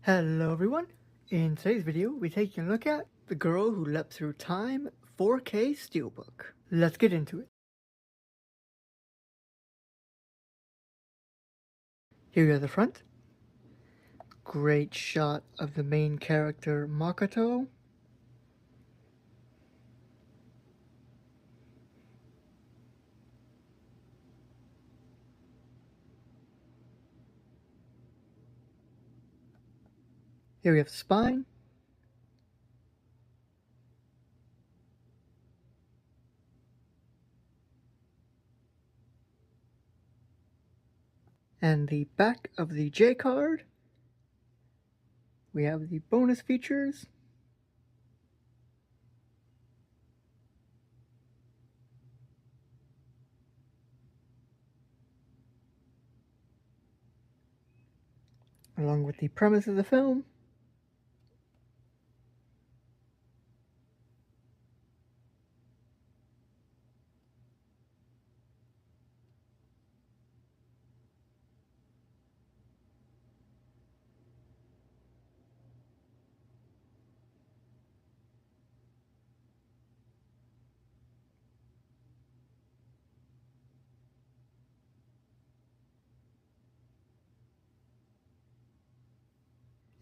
Hello everyone! In today's video, we're taking a look at The Girl Who Leapt Through Time 4K Steelbook. Let's get into it. Here you have the front. Great shot of the main character Makoto. Here we have the spine. And the back of the J card. We have the bonus features. Along with the premise of the film.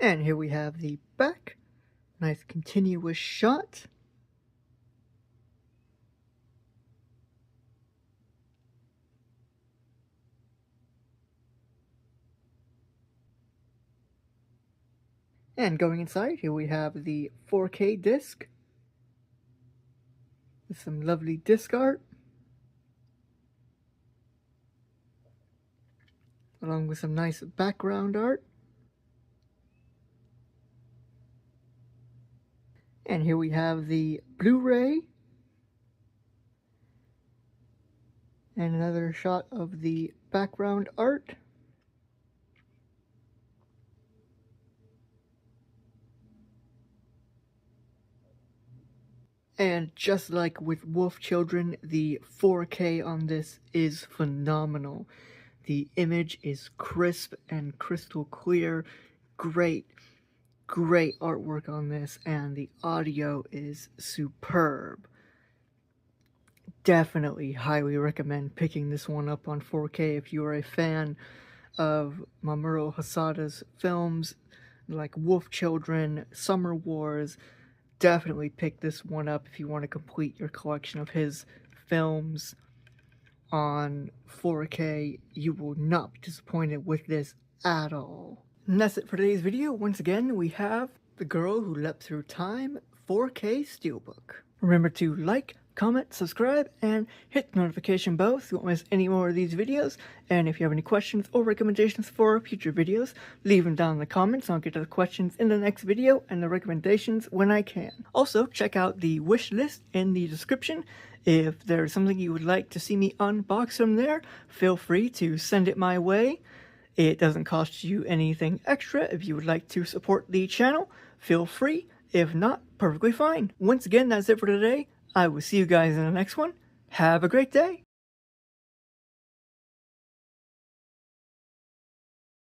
And here we have the back. Nice continuous shot. And going inside, here we have the 4K disc. With some lovely disc art. Along with some nice background art. And here we have the Blu-ray. And another shot of the background art. And just like with Wolf Children, the 4K on this is phenomenal. The image is crisp and crystal clear. Great artwork on this, and the audio is superb. Definitely highly recommend picking this one up on 4K if you are a fan of Mamoru Hosoda's films like Wolf Children, Summer Wars. Definitely pick this one up if you want to complete your collection of his films on 4K. You will not be disappointed with this at all. And that's it for today's video. Once again, we have The Girl Who Leapt Through Time 4K Steelbook. Remember to like, comment, subscribe, and hit the notification bell so you won't miss any more of these videos. And if you have any questions or recommendations for future videos, leave them down in the comments. I'll get to the questions in the next video and the recommendations when I can. Also, check out the wish list in the description. If there's something you would like to see me unbox from there, feel free to send it my way. It doesn't cost you anything extra. If you would like to support the channel, feel free. If not, perfectly fine. Once again, that's it for today. I will see you guys in the next one. Have a great day.